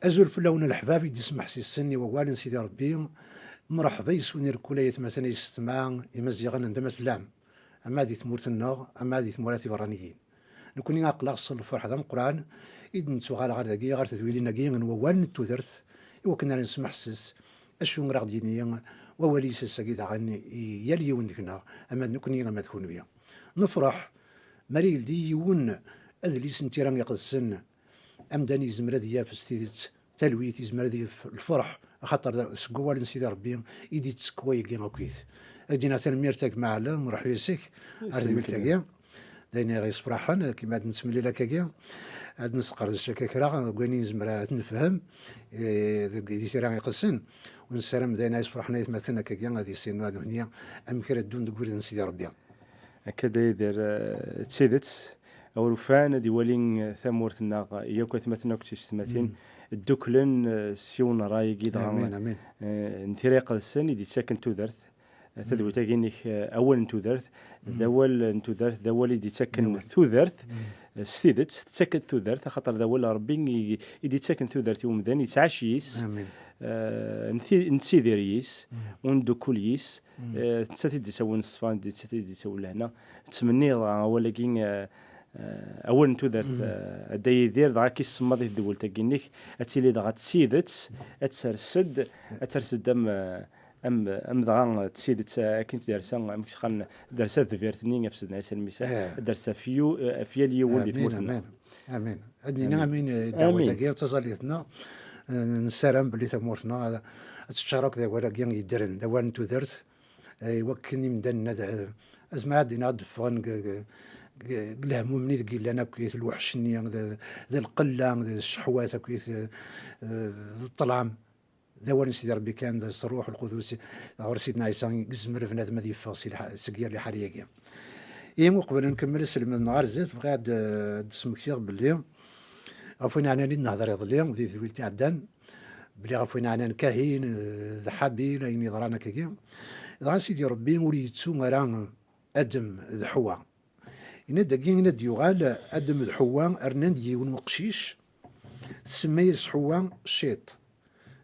أزول في اللون الأحباب يدي سمح سي السني ووالن سيدي ربي مرحبا يسوني الكولاية مثلا يستمع يمزيغن عندما تلام أما دي تمورت النار أما دي تموراتي برانيين نكوني عقل أغسل الفرحة ذا القرآن إذ نتوغال غير ذاكي غير تدويلي ناكي ووالن التوذرت إوا كنا نسمح سس أشو نغراق دينيا ووالي سساكي داغن يالي يون ديكنا أما نكوني غما تكون بيا نفرح مريل دي يون أذلي سنتيران يقصن أمداني زمردية في ستيدت تلويت زمردية في الفرح خاطر سكوال سيدي ربي يدي تسكوي كي غاكيت ادينا تنميرتك مع الله مرحبا يسك عرض بلتاكيا داينا غير صباحا كيما عاد نسملي لك كاكيا عاد نسقر الشكاكرا كواني زمرا نفهم دي سيران يقسن ونسلم داينا يصبحنا يتمثلنا كاكيا غادي سينو هادو هنيا امكر دون دكور سيدي ربي هكذا يدير تسيدت أول فان دي ولين ثمورت الناقة يوكو ثمثنا كتشتمثين الدوكلن سيون راي قيد امين امين نتيريق السن يدي تساكن تودرث تدوي تاكينيك أول نتودرث ذول نتودرث ذول يدي تساكن ثودرث ستيدت تساكن ثودرث خاطر ذول ربي يدي تساكن ثودرث يوم ذن يتعشيس امين نتسيديريس وندوكوليس تساتي دي سوون الصفان دي تساتي دي سوون لهنا تمني ولكن أول نتودرت أدي دير دغا كي السماضي الدول تاكينيك أتيلي دغا تسيدت أترسد أم دغا تسيدت كنت دارسا مكسخان دارسا ذفيرتني في سيدنا عيسى المسيح دارسا فياليو ولي تموتنا امين عندنا امين دعوة تاكيا تصاليتنا نسالم بلي تمورتنا تشارك ذا ولا كيان يدرن دوا نتودرت وكني مدنا أزما عندنا دفغن قلها ممني ذكي لنا كويس الوحشني ذا القلة ذا الشحوات كويس الطلعم ذا وين سيدي ربي كان ذا الروح القدس غير سيدنا عيسى قزمر بنادم هذه فاصل سكير لي حاليا كيا إيه قبل نكمل سلم النهار زيت بغا اسمك كثير باللي غفوين انا اللي نهضر يضلي ذي ذويلتي عدان بلي غفوين انا كاهين ذا حبيل اين ضرانا كيا ذا سيدي ربي وليتسو راه ادم ذا حواء إن دقيقة ديوغال أدم الحوا أرنان ديون وقشيش تسميز حوا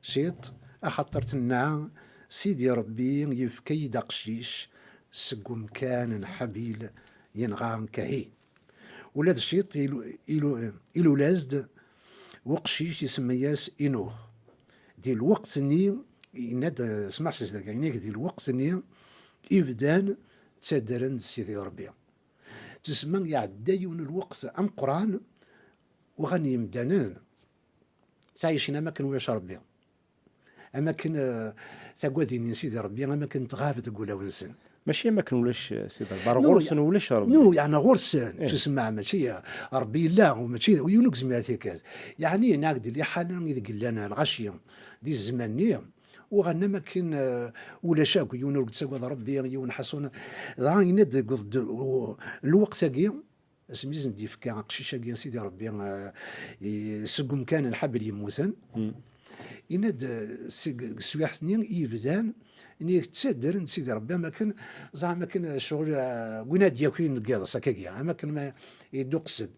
شيط أخطرت النعا سيدي ربي يفكي دقشيش سقم كان حبيل ينغان كهين ولاد الشيط إلو لازد وقشيش يسمياس إنوخ دي الوقت ني يناد سمع سيدك يعني دي الوقت ني إبدان تسدرن سيدي ربي تسمى يعديون الوقت أم قرآن وغني يمدانن تعيشين أماكن وياش ربي أماكن تقودين سيدي ربي أماكن تغاب تقول ونسن ماشي أماكن ولاش سيدي غورسن ولاش ربي يعني غورسن تسمع ماشي ربي لا وماشي ويونك زماتي كاز يعني ناقد اللي حالا إذا قلنا الغشية دي الزمانية وغنى ماكن ولا شاك يون تسوى ربي يون حصون ضا يند الوقت كي اسميز نديف كان قشيشه كي سيدي ربي سقم كان الحبل يموتن يند سويحتني يبدان اني تصدر سيدي ربي ما كان زعما كان شغل وين دياكين كاع كي ما كان ما يدو قصد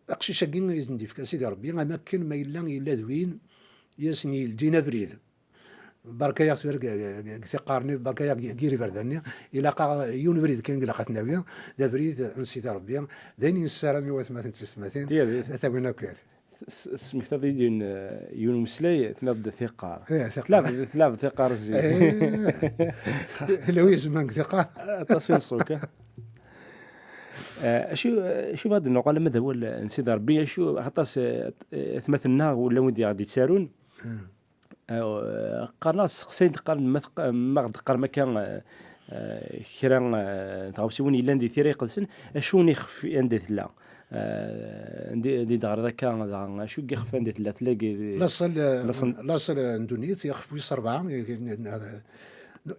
قشيشه كي نديف كان سيدي ربي ما كان ما الا ذوين ياسني الدينا بريد بركة يا قارني بركة يا جيري برداني إلى قا يون بريد كان قلقت ناوية ذا بريد نسيت ربي ذاني السلام يوثمثن تسمثين ثابنا كذا سميت هذا يون مسلي تنبض ثقة ثلاث ثقة لو يسمى ثقة تصير صوكة شو هذا النوع لما ذا هو نسيت ربي شو حتى ثمثنا ولا ودي غادي تسارون قرنا سقسين قرن ما قرن كان كرا تغوسيون إلا ندي ثيري قلسن شوني خفي عندي لا ندي دار ذاك شو يخف عندي لا تلاقي لاصل اندونيت يخف ويس 4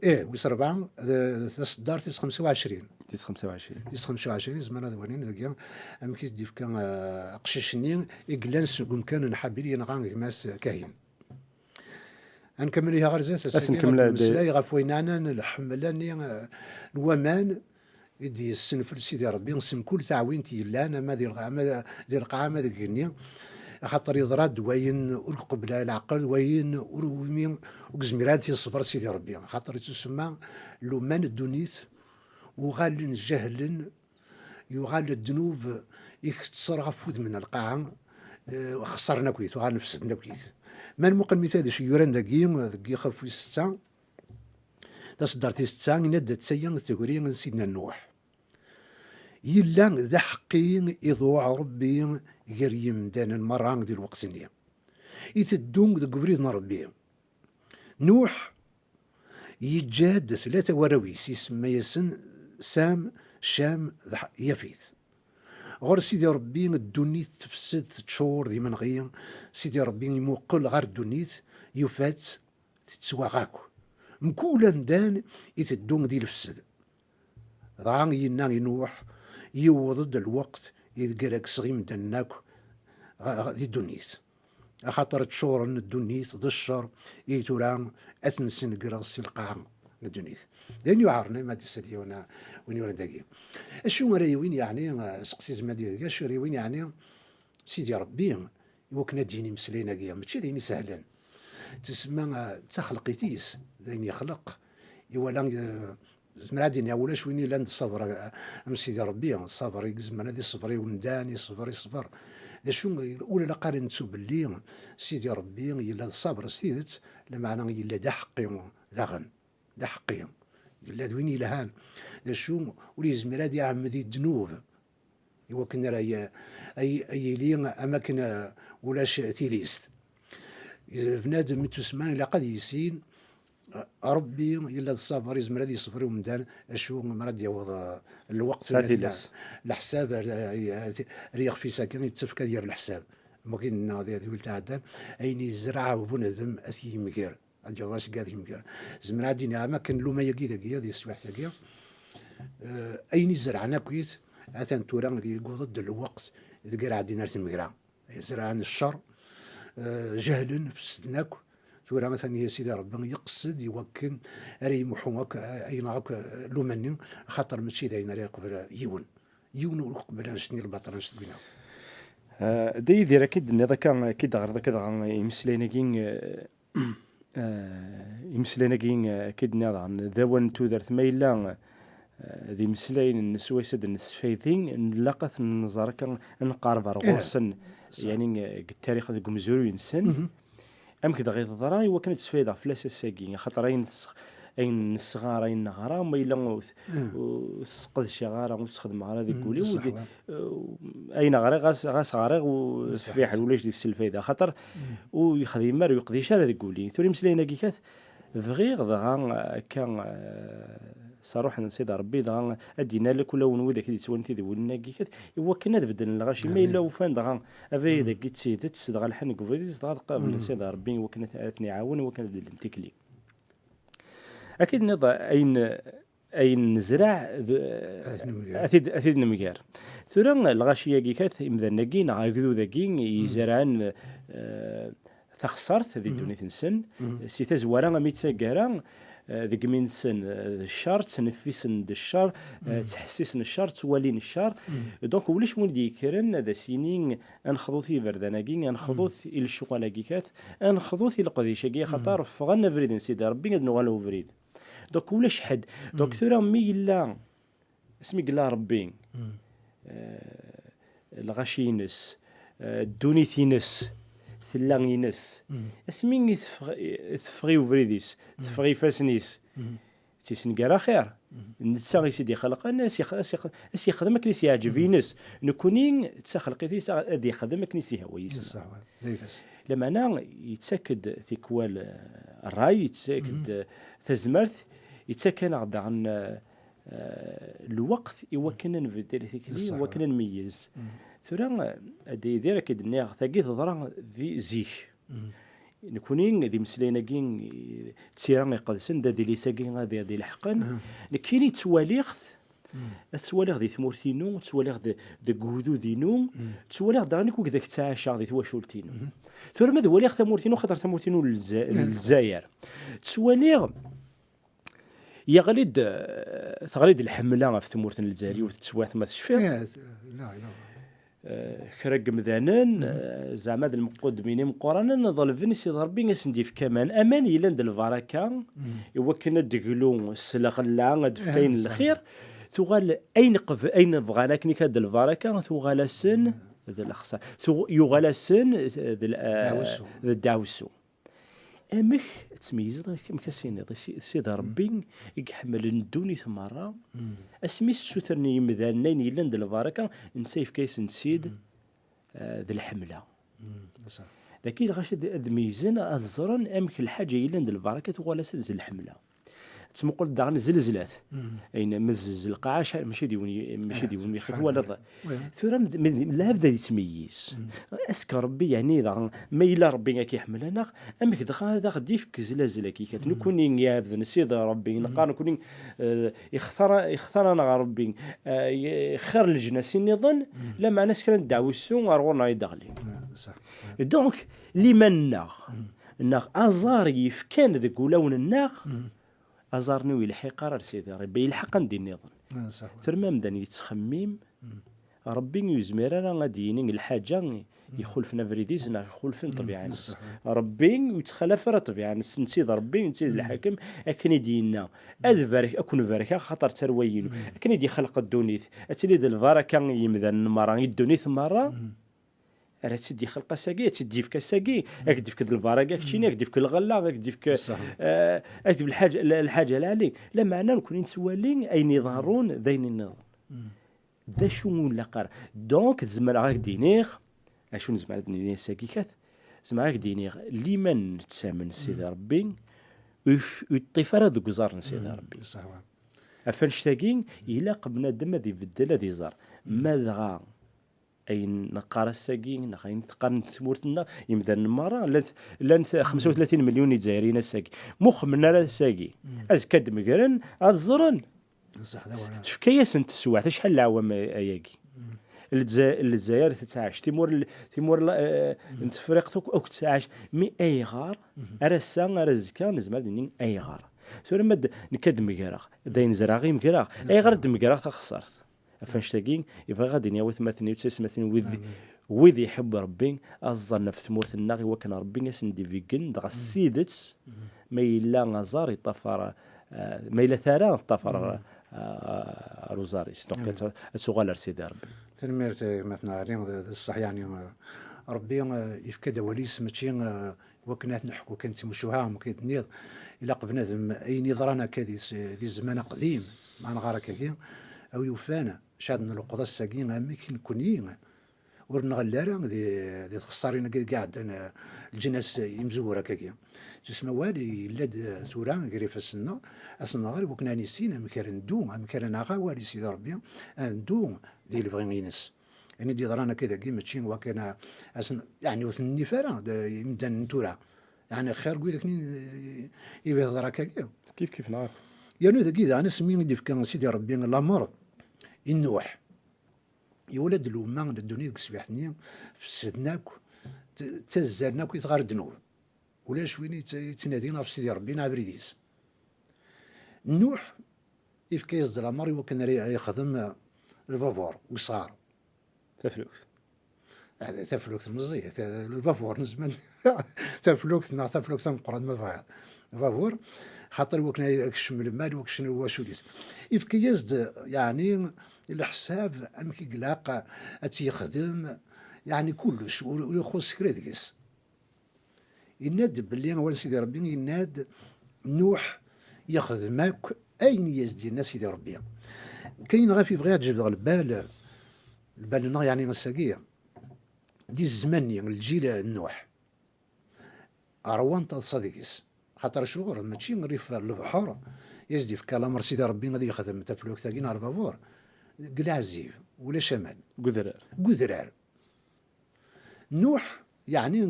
ايه ويس 4 دار 25 زمان هذا ونين ذاك ام كيس ديف كان قشيشني يجلس كان نحبيلي نغان ماس كاين نكمل غير زيت المسلاي غفوينانا الحملاني الومان يدي السنفل سيدي ربي نسم كل تعوين تيلانا ما دير القاعة ما ذاك خاطر يضراد وين قبل العقل وين ورومي وكزميرات يصبر سيدي ربي، خاطر تسمى لومان الدونيت وغال جهل يغال الذنوب يختصر غفوت من القاعة خسرنا كويت وغال نفسدنا كويت. ما المقل مثال شي يوران داكي خاف في 6 تصدرتي 6 ندى تسيان تقولي سيدنا نوح يلا ذا حقي يضوع ربي غير يمدان المران ديال الوقت نيا يتدون ذا قبريدنا ربي. نوح يتجاد 3 وراويس يسمى ياسن سام شام يافيث. غير سيدي ربي الدنيت تفسد تشور ديما غيا سيدي ربي يموقل غير الدنيت يفات تتسوى غاكو مكولا دان يتدون ديال الفسد. ضاع ينا ينوح يوضد الوقت يذكرك صغيم دناك دي الدنيت خاطر تشور الدنيت ضشر يتوران اثنسن قراص القاع الدنيت لان يعارنا ما تسالي وانا وين ولا داكي اشو رايوين يعني سقسي زما ديال اشو رايوين يعني سيدي ربي وكنا ديني مسلينا كيا ماشي ديني سهلا تسمى تخلقيتيس دين يخلق يولا زعما ديني ولا شويني لا الصبر ام سيدي ربي الصبر يقزم انا دي صبري ونداني صبر دا شو ولا لا قارن نسو باللي سيدي ربي يلا الصبر سيدت لمعنى يلا دا حقي داغن دا حقي يلا دويني لهان دا شو ولي زميرا دي عمدي الذنوب يوا كنا راهي اي لي اماكن ولا تيليست بنادم تسمع الا قد يسين ربي يلا الصبر يزمر هذه يصبر ومدان اشو مراد يوض الوقت الحساب ريق في ساكن يتفك ديال الحساب ممكن هذه ولت عدان اين يزرع بنادم اثي مكير عندي واش قاعد يمكير زمر هذه ما كان له ما يقي دقيقه هذه السواح تاكيا اين زرعنا كويت اثن تورا ضد الوقت اذا قاعد دينار المكرا يزرعن الشر جهل فسدناك تورا مثلا يا سيدي ربي يقصد يوكن راه يمحوك اين هاك لومني خاطر ماشي داين راه قبل يون قبل شني البطل نشدينا داي دير اكيد ان هذا كان اكيد غير كذا يمسلينا كين يمسلينا كين اكيد عن ذوان تودرت ميلا ذي مسلين نسويسد نسفيدين نلاقت النظر كان نقارب رغوسن يعني التاريخ ديال مزورو ينسن ام كذا غير ضراي وكانت تسفيده فلاس الساكين خاطر اين الصغار اين نغرا ما الا وسقد شي غاره وتخدم على ذيك ولي ودي اين غرا غاس غارغ وفيح ولاش ديال السلفيده خاطر ويخدم مار ويقضي شار هذيك ولي ثوري مسلينا كيكات فغير ضغا كان صراحه نسيد ربي ضغا ادينا لك ولا ونودك اللي تسوانتي ذي ولنا كيكات ايوا كنا بدل الغاشي ما الا وفان ضغا افي ذاك تسيدت صدغ الحن كوفيديس ضغا قبل نسيد ربي وكنا ثلاثني عاون وكنا دلمتكلي اكيد نضا اين نزرع اثيد نمكار ثورا الغاشيه كيكات مذنقين عاقدو ذاكين يزرعن تخسرت ذي الدنيا تنسن سي تزوارا ميتساكارا ذيك من سن الشهر تنفيسن الشهر تحسيسن الشهر توالين الشهر دونك وليش مول ديكرن هذا سينين انخضوثي برداناكين انخضوث الى الشوكولاكيكات انخضوث الى قديشاكي خاطر فغنا فريد سيدي ربي قد نوالو فريد دونك ولاش حد دونك ثورا مي لا اسمي قلا ربي الغاشينس الدونيثينس ثلاغينس اسمين ثفغي وفريديس ثفغي فاسنيس تيسنقرا خير نتساغي سيدي خلق الناس اس يخدمك لي يعجبينس نكونين تسخلقي ذي يخدمك نسي هو يسمع لما انا يتسكد ثيكوال الراي يتسكد تزمرت يتسكن غدا عن الوقت يوكلنا نبدل ثيكلي وكنا نميز ثورا ادي دير كيد نيغ ثاقي تضرا ذي زيك نكونين ذي مسلينا كين تسيران يقدسن دي لي ساكين غادي دي الحقن لكيني تواليخ ذي ثمورتينو تواليخ دي كودو دينو تواليخ داني كوك ذاك تعاشا ذي تواشولتينو ثورا ما دواليخ ثمورتينو خاطر ثمورتينو للجزائر تواليخ يغلد تغليد الحمله في ثمورتين الجزائري وتتسواث ما تشفي لا كراك مذانن زعما هاد المقدمين مقرانا ظلفن سي ربي اسندي في كمان امان الا ند البركه يوكنا دقلو السلغلا دفكاين الخير تغال اين بغانا كني كاد البركه تغال سن ذا الاخصار يغال سن ذا الدعوسو امك تميز كم كاسين سيد ربي يحمل الدوني ثمره اسمي السوترني يمذانين الا ند البركه نسيف كيس نسيد ذا الحمله ذاك غاش ميزان الزرن امك الحاجه الا ند البركه ولا سد الحمله تمقل داغن زلزلات اين مزز القاعه ماشي ديوني خير ولا ثورا لا بدا يتميز اسك ربي يعني ما الا ربي كيحمل انا امك دغا غدي يفك زلازل كي كتنكوني يا بذن سيد ربي نقار نكوني يختار انا ربي خير الجناس نظن لا معنى سكران دعوه السوء رغونا يدغلي صح دونك لمن ناغ ازار يفكان ذاك ولون الناغ أزارني ويلحق قرار سيدي ربي يلحق عندي النظام ثم مدان يتخميم ربي يزمر انا غاديين الحاجه يخلفنا فريديزنا يخلفنا طبيعه ربي يتخلف راه طبيعه نسيد ربي نسيد الحاكم اكن دينا اذبرك اكون بركه خطر تروين اكن يدي خلق الدونيث اتلي البركه يمدان مره الدونيث مره راه تدي خلقه ساقي تدي فيك الساقي اكدي فيك البركه كشيني اكدي فيك الغله اكدي فيك اكدي الحاجه اللي عليك لا معنى نكون نسوالين اين يظهرون ذين النظام دا شو ولا قار دونك زعما راك دينيغ اشو زعما دينيغ ساكيكات زعما راك دينيغ لمن تسامن سيدي ربي ويطيفر دوك زار سيدي ربي صح افنشتاكين الا قبنا دم ذي بدل ذي زار ماذا اين نقار الساكين نخاين تقارن تمورتنا يمدان المرا لان 35 مليون جزائريين الساكي مخ من راه الساكي ازكد مقرن الزرن صح شكاياس انت سوات شحال العوام اياكي الجزائر تتعاش تيمور انت فريقتك او تتعاش مي اي غار ارسا ارزكا نزمال ديني اي غار سوري مد نكد مقراغ داين زراغي مقراغ اي غار دمقراغ تخسرت فاشتاقين يبغى غادي نيا 38 وذي يحب ربي الظن في ثمورة الناغي وكان ربي يسندي فيكن دغ السيدت ما إلا غزار يطفر ما إلا ثرى طفر روزاريس دونك تسوغال سيدي ربي تنميرت مثلا عليهم الصح يعني ربي يفكد وليس ماشي وكنا نحكوا كانت مشوها ما كيتنيض الا بنادم اي نظرانا كذي ذي الزمان قديم ما نغارك كي او يوفانا شادنا القضاء الساقين اماكن كونين ورنغلارا ذي تخسرين قاعد الجناس يمزورا كاكيا تسمى والي لاد ثورا قريف السنه اسنا غير وكنا نسينا مكان ندو مكان ناغا والي سيدي ربي ندو ذي الفغينينس يعني دي ضرانا كذا كي ماشي وكان يعني وثني فرا يمدن نتورا يعني خير قوي ذاك يبي ضرا كاكيا كيف نعرف يعني ذاك اذا انا سمي ندي كان سيدي ربي الامر النوح يولد الأمة الدنيا ديك السبيحتني في سدناك تزارناك يتغار دنوب ولا شويني تنادينا في سيدي ربي نابريديس نوح يفكا يصدر الأمر وكان يخدم البابور وصار تفلوكت مزية البابور نزمان تفلوكت نقرا ما بغا البابور خاطر وكنا يكشم المال وكشنو هو شوليس يفكا يزد يعني الحساب امكي قلاقه تيخدم يعني كلش ويخص كريدكس يناد باللي اول سيدي ربي يناد نوح يخدمك اين يزدي الناس سيدي ربي كاين غير في بغيت تجبد البال لنا يعني الساقيه دي الزماني الجيل نوح اروان تصديقس خاطر شغل ماشي نريف البحر يزدي في كلام سيدي ربي غادي يخدم تفلوك تاكين على البابور قلازيف ولا شمال قذرار نوح يعني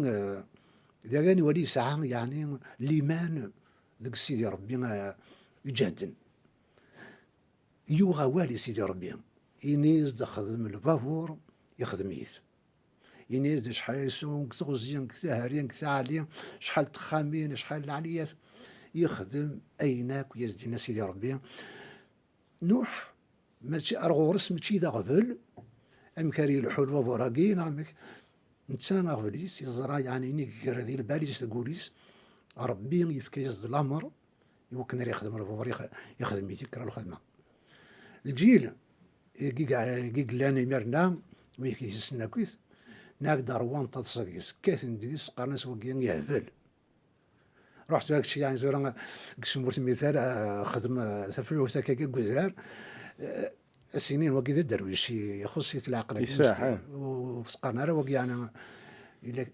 إذا كان ولي ساعة يعني الإيمان ذاك سيدي ربي يجهدن يوغا والي سيدي ربي ينيز دا خدم البابور يخدم يث ينيز دا شحال يسون كتغزين كتهارين كتعالين شحال تخامين شحال العليات يخدم أيناك ويزدينا سيدي ربي نوح ماشي أرغورس ماشي ذا غبل أمكاري الحلوة وراقين عمك إنسان أغفليس يزرع يعني نيكر هذه الباليس تقوليس ربي يفكي يزد الأمر يمكن يخدم الفور يخدم يتكرر الخدمة الجيل كيك لاني مرنا ويكي يسنا كويس نقدر وان تصديس كيف نديس قرنس وكين يهبل رحت هاك الشيء يعني زورا كسمورت مثال خدم فلوس هكاك كوزار السنين وكذا الدرويش يخص يتلاقى يساح وسقرنا راه وكي انا الا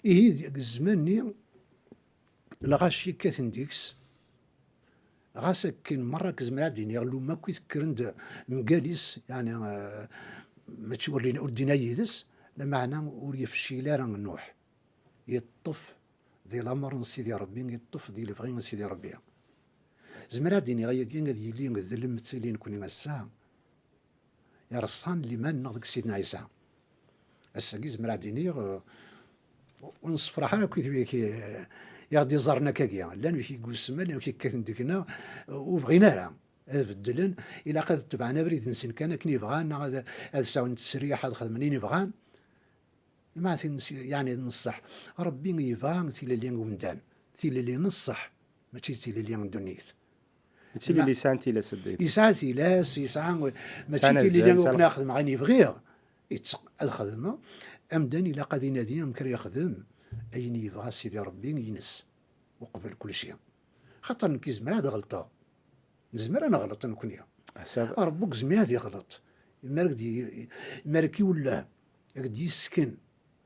إيه الزمان لغاشي كاثن ديكس غاسك كاين مره كزمرا دين يغلو ما كيذكرند مقاليس يعني ما تشورينا ودينا يدس لمعنى وريفشي لا راه نوح يطف ذي الامر سيدي ربي يطف ذي الفغين سيدي ربي زمرا دين غايكين غادي يلي نذل مثلين كوني الساعه يا رصان اللي ما نغدك سيدنا عيسى الساقي زمرا ديني ونصف راح انا كنت يغدي زارنا كاكيا لان في قسمان وكي كاثن ديكنا وبغينا لها بدلن الى قد تبعنا بريد نسين كان كني بغان هذا ساعه التسريح هذا خدمني يبغان ما يعني نصح ربي يبغى تي اللي ومدان تي اللي نصح ماشي تي اللي دنيت تي اللي سانتي لا سديت يسعتي لا يسعى ماشي تي اللي ناخذ غادي يبغيها الخدمه امدان الى قد ينادي يمكن يخدم أين يبغى سيدي ربي ينس وقبل كل شيء خاطر نكيزمر هذا غلطة نزمر أنا غلط نكونيا ربك زمي هذه غلط مالك ولا يقد يسكن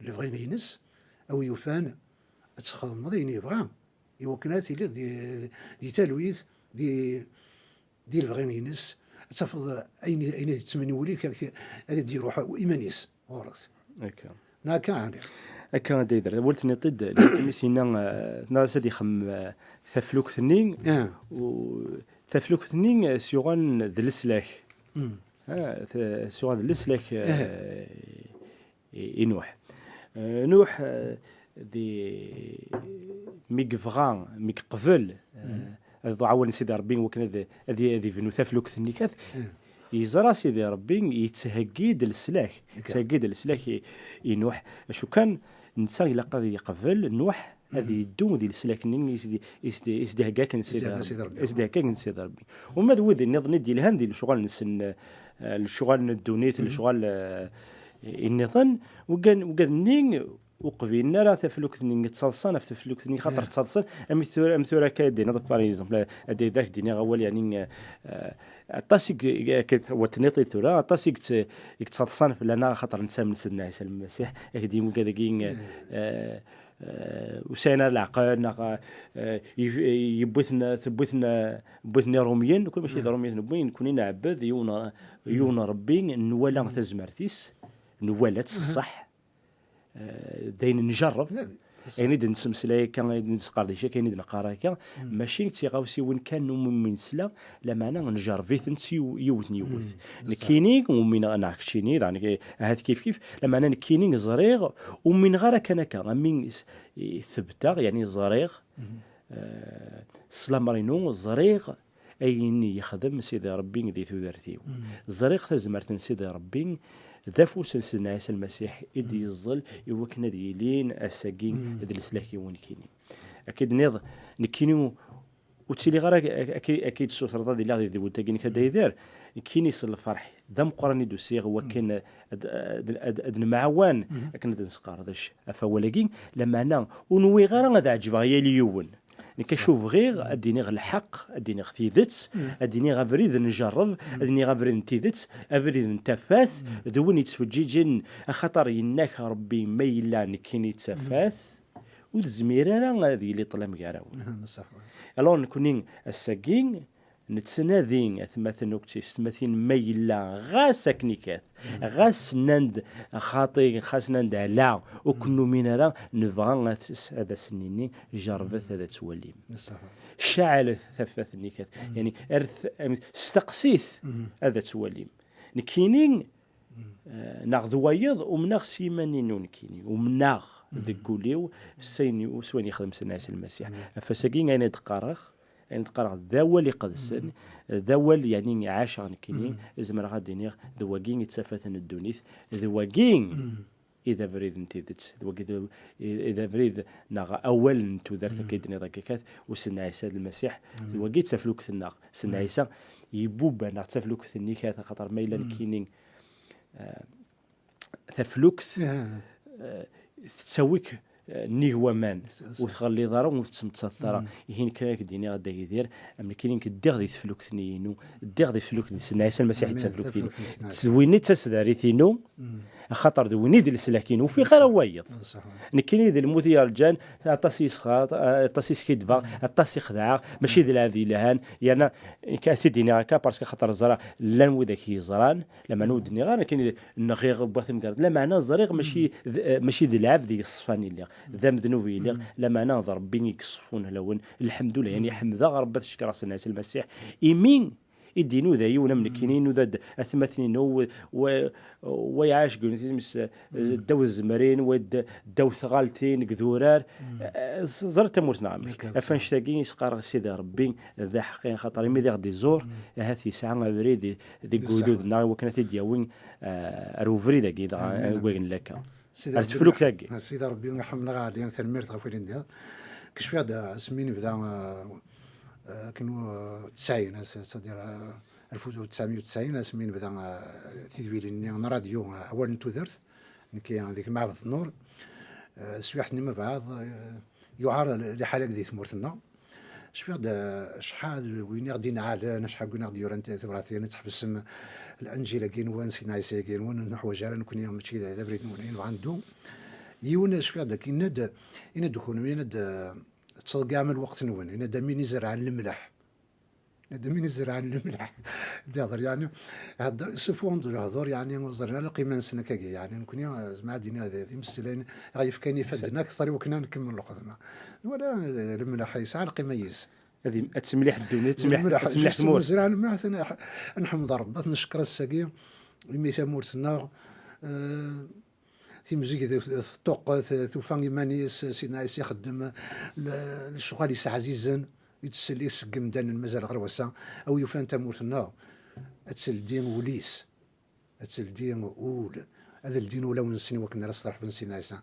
اللي بغى ينس أو يوفان تخدم هذا يبغى يوكنات اللي دي تلويث دي البغي ينس تفضل أين تتمنى وليك هذا يروح إيمانيس ورث ناكا عليه أكا دايدر ولتني طد لكن سينا ناس هادي خم ثفلوك ثنين و ثفلوك ثنين سيغان ذلسلاك سيغان ذلسلاك نوح نوح دي ميك فغان ميك قفل هذا عاون سيدي ربي وكان هذه فينو ثفلوك ثني كاث يزرى سيدي ربي يتهقيد السلاك يتهقيد السلاك ينوح شو كان نسا إلا قضي يقبل نوح هذه يدوم ذي السلاك يسدي هكاك نسيد ربي وما ذوذي النظام ندي لهان ذي الشغل نسن الشغل الدونيت الشغل النظام وقال نين وقبيلنا راه تفلوك ثني تصلصان في تفلوك ثني خاطر تصلصان امثله كادي نضرب باغ اكزومبل هذا ذاك ديني غوال يعني الطاسيك وتنيطي ثورا الطاسيك تصلصان لنا خاطر نسام سيدنا عيسى المسيح هذه مكذاكين وسينا العقل يبوثنا ثبوثنا روميين وكل ماشي روميين نبوين كونين عباد يونا ربي نولا تزمرتيس نوالات الصح داين نجرب يعني نسمسلا كان نسقر شي كاين نقرا كان ماشي تيغاوسي وين كانوا من سلا لا معنى نجرب فيت يوثني كيني ومن نعكشيني يعني هاد كيف لا معنى كيني زريغ ومن غير كان من ثبتا يعني زريغ سلامرينو زريغ اين يخدم سيدي ربي ذي ثورتيو زريغ تزمرت سيدي ربي ذافو سيدنا عيسى المسيح إدي يظل يوكنا ديالين الساقين ذي السلاكي ونكيني أكيد نيض نكيني وتسيلي غير أكيد سوث رضا دي الله ذي ولتاقيني كدا يدار كيني صل الفرح ذم قراني دوسيغ وكان أدن معوان أكن دنسقار ذاش أفولاقين لما أنا ونوي غير هذا عجبها يا ليون كشوف غير اديني غير الحق اديني غتيدت اديني غفريد نجرب اديني غفريد نتيدت افريد نتفاث ذوني تسوجيجن خاطر يناك ربي ما الا نكيني تفاث والزميرانه هذه اللي طلع مكاراون صح الو نكونين الساكين نتسنادين ثمث نوكتيس ثمثين ميلا غاسك نيكاث غاس نند خاطي خاس نند لا وكنو مينرا نبغى هذا سنيني جربت هذا توليم شعل ثفث نيكاث يعني ارث استقسيث هذا توليم نكينين ناخذ ويض ومناغ سيمانين نكيني ومناغ ذكوليو سيني وسوين يخدم سناس المسيح فساكين غير يتقارخ يعني تقرا ذاول يقدسن ذاول يعني عاش غنكيني زمر غادي نيغ ذواكين يتسافثن الدونيث ذواكين إذا بريد نتيدت إذا بريد نغ أول نتو ذات كيدني ذاك وسن عيسى المسيح ذواكي تسافلوك الناق سن عيسى يبوب نغ تسافلوك النيكات خاطر ميلان كينين تفلوكس تسويك نيهوا مان وتخلي ضرا وتسمتصطرا يهين كاك ديني غدا يدير اما كاين كدير دي تفلوك ثنينو دير دي فلوك سنا عيسى المسيح تفلوك ثينو تسويني تسداري ثينو خاطر دويني ديال السلاكين وفي غير وايض نكيني ديال الموت يا رجال اطاسيس خاط اطاسيس كيدفا اطاسي خدعه ماشي ديال هذه لهان يعني كاتي ديني هكا باسكو خاطر الزرا لا وذاك يزران لما نودني غير كاين النغيغ بواثم قال لا معنى زريغ ماشي ديال العبد يصفاني اللي ذا مذنوبي اللي لا معنى ربي يكصفون لون الحمد لله يعني حمد رب تشكر سنة المسيح يمين يدينو ذا يونا من كينين وذا اثمثنين ويعاش قلنا مس الدو الزمرين والدو ثغالتين قذورار زرت مورت نعم افنشتاقين يسقار سيدي ربي ذا حقين خاطر مي ذا غدي زور هاتي ساعه بريد دي قودود نا وكانت دياوين روفري ذا كيدا وين لك الفلوك تاكي سيدي ربي نحمل غادي تنمير غفيرين ديال كشف هذا سميني بدا كانوا 90 صدير 1990 سمين بدا تدويلين راديو اول نتودرت كي هذيك معبد النور سويحتني مع بعض يعار لحالة دي ثمورتنا شفيق شحال وين غادي نعاد شحال وين غادي يورانت تبراتي تحبس الانجيل كاين وين سينا عيسى كاين وين نحو جار نكون يوم ماشي هذا بريد مولين وعندو يون شفيق داك يناد دخول يناد تصدق من الوقت نون هنا دامين يزرع الملح دامين يزرع الملح دير يعني هذا سفون الهضور يعني زرنا القيمه نسنا كاكي يعني نكون زعما دينا هذه مسلين غايف كان يفدنا اكثر وكنا نكمل الخدمه ولا الملح يسعى القيمه هذه تمليح الدنيا تمليح المور زرع الملح نحمد ربي نشكر الساقي الميتا مورتنا في مزيك طوق ثوفان يمانيس سيدنا عيسى يخدم الشغال يسع عزيزا يتسلي يسقم دان المزال غير وسا او يوفان تمورتنا اتسلدين وليس اتسلدين اول هذا الدين ولا نسني وكنا نصرح بن سيدنا عيسى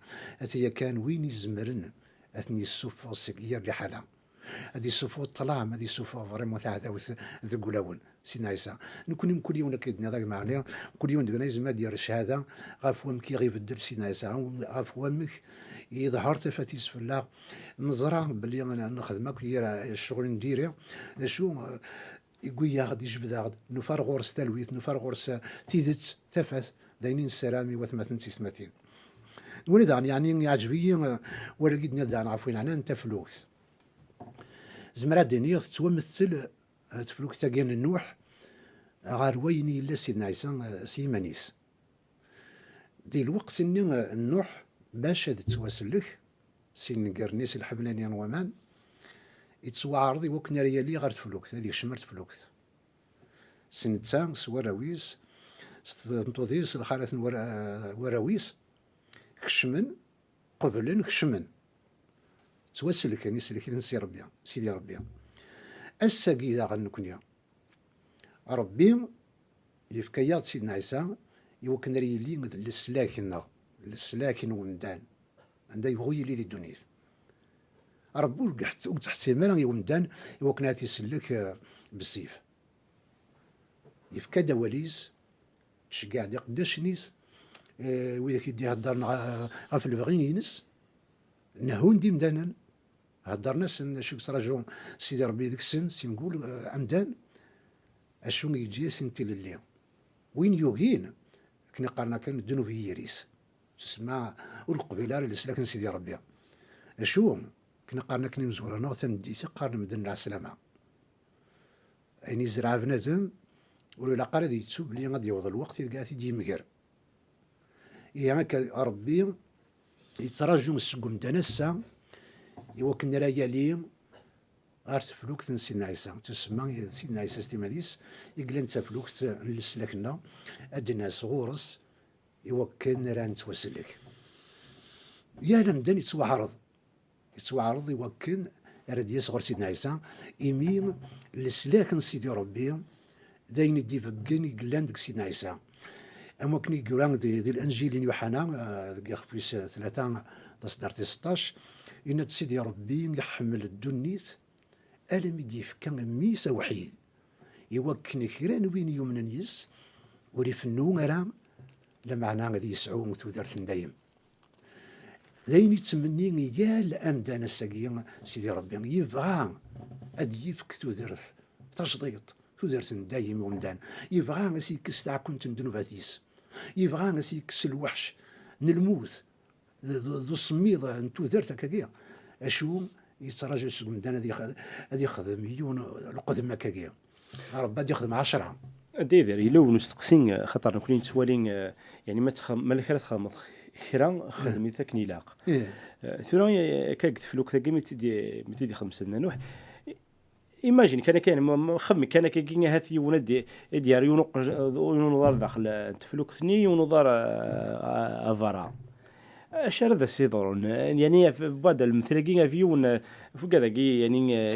هي كان وين يزمرن اثني السوف السقير لحالها هذه السوفو الطلام هذه السوفو فريمون تاع ذكولاون سيدنا عيسى نكون كل يوم كيدنا ذاك معنا كل يوم دغنا يزما ديال الشهاده غاف وام كي غيبدل سيدنا عيسى غاف وامك يظهر تفاتيس في الله نظره بلي انا نخدمك هي الشغل نديرها شو يقول يا غادي يجبد غاد نفر غورس تلويث نفر غورس تيدت تفات داينين السلامي وثمثن سيسمتين ولد يعني يعجبني ولا قد ندعنا عفوا انا انت فلوس زمرا دينيغ تتمثل تفلوك تاقين النوح غار ويني لا سيدنا عيسى سيمانيس دي الوقت اني النوح باش هاد تواسلك سين قرنيس الحبلاني ومان يتسوعرضي وكنا ريالي غار تفلوك هذيك شمرت فلوك سنتسان سوراويس ستنطوذيس الخالات وراويس كشمن قبلن كشمن توسلك يعني سلك نسي ربي سيدي ربي الساقي ذا غنكونيا ربي يفكيات سيدنا عيسى يوكن ريلي للسلاكن ومدان عندها يبغي لي الدنيا ربي وقحت وتحت مالا يومدان يوكن هاتي يسلك بالسيف يفكا دواليس تشقع دي قداش نيس وإذا كيدي هدرنا غاف البغين ينس نهون دي مدانا هدرنا شو بصراجو سيدي ربي ديك السن سنقول عمدان اشو يجي سنتي لليا وين يوغين كنا قارنا كان الذنوب هي ريس تسمى والقبيله اللي سلاكن سيدي ربي اشو كنا قارنا كنا مزورانا تنديتي قارنا مدن العسلامه يعني زرع بنادم ولا قال دي تسوب لي غادي يوض الوقت يلقى دي مقر يعني ربي يتراجم السقم دانسا يوكن ريالي غار تفلوكت سيدنا عيسى تسمى سيدنا عيسى ستيماديس يقلن تفلوكت لسلكنا ادنا صغورس يوكن راه نتوسلك يا لمدان يتوعرض يوكن راه يصغر سيدنا عيسى إيمي السلاك سيدي ربي داين يدي فكين قلان ديك سيدنا عيسى. أما كني يقولان دي الأنجيل يوحنا ديك يخفيس 3 تصدر 16 إن سيدي ربي يحمل الدنيت ألم يديف كان ميسا وحيد يوكن كيران وين يمن يس وريفنو راه لمعنى غادي يسعو تودرت دايم داين يتمني يا الأمدان الساقية سيدي ربي يبغى أد يفك تودرت تشضيط تودرت دايم ومدان يبغى غاسيكس تاع كنت ندنوباتيس يبغى غاسيكس الوحش نلموت ذو السميض انتو درت هكاكيا اشو يتراجع سوق مدان هذه يخدم مليون القدم هكاكيا ربي غادي يخدم 10 دير يلو نستقسين خاطر نكون نتوالين يعني ما لك تخدم خيرا خدمي ثاك نيلاق ثورا كاك فلوك ثاك متيدي 5 نوح ايماجين كان خمي كان كاين هاتي ولد ديار ينظر داخل تفلوك ثني ينظر افارا اشار ذا سيدرون يعني بعد المثلقين فيون فوق هذا يعني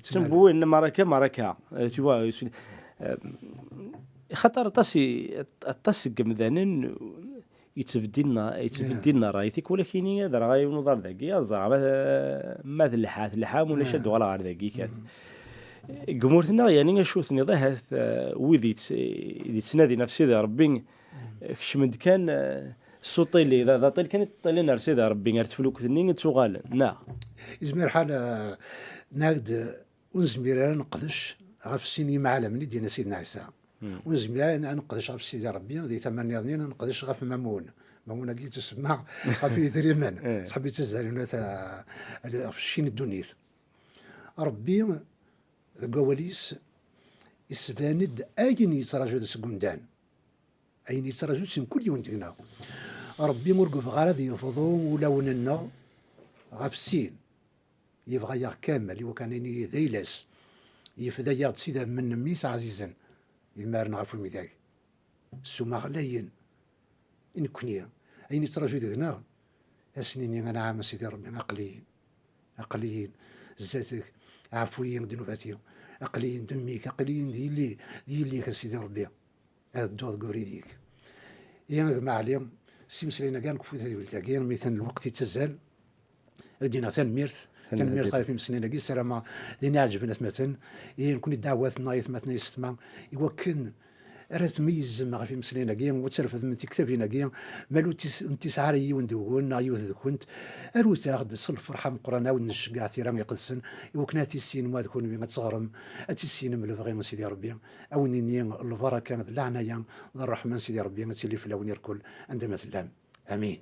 تنبوين معركه تشوا خطر طاسي قمذان يتبدلنا رايتك ولكن هذا راه ينظر ذاكي زعما ما اللحام ولا شد ولا ذاكي كان جمهورنا يعني شوفني ضهث ويدي تنادي نفسي ذا ربي كشمد كان الصوت اللي اذا طيل كانت طيلنا رسيد ربي غير تفلوك ثنين تسوغال يزمير حال ناقد ونزمير نقدش غاف السيني معلمني دينا سيدنا عيسى ونزمير نقدش غاف سيدي ربي دي 8 ظنين نقدش غاف مامون كي تسمع غاف يدريمان صاحبي تزالنا غاف الشين الدنيث ربي قواليس يسباند اين يتراجعوا سكوندان اين يتراجعوا سن كل يوم دينا ربي مرقب غرض يفضو ولون النار غاف السين يبغى يغ كامل وكان ذيلاس يفدا يغ سيدا من ميس عزيزا يمارن غاف الميداك السوما غلاين إن كنيا أين يتراجعوا دينا أسنيني أنا عام سيدي ربي أقليين زاتك عفويين دنوباتيو أقليين دميك أقليين دي اللي كسيدي ربي هذا الدور قوري ديك جماعة اليوم سيمسلينا كان كفوت هذه ولتاكين مثلا الوقت يتسزل دينا تنميرت خايف من سنين كي السلامة دينا عجبنا مثلا نكون الدعوات نايث مثلا يستمع يوكن راه تميز ما في مسلينا كي وتسرفد من كتابنا كي مالو تسعاري وندوون يوث كنت ارو تاخد الفرحه من قرانا ونشكع تيرام يقدسن يوكنا تيسين ما تكون بما تصغرم تيسين من الفغي من سيدي ربي او نيني البركه العنايه الرحمن سيدي ربي تيلي في الاونير كل عندما تلام امين.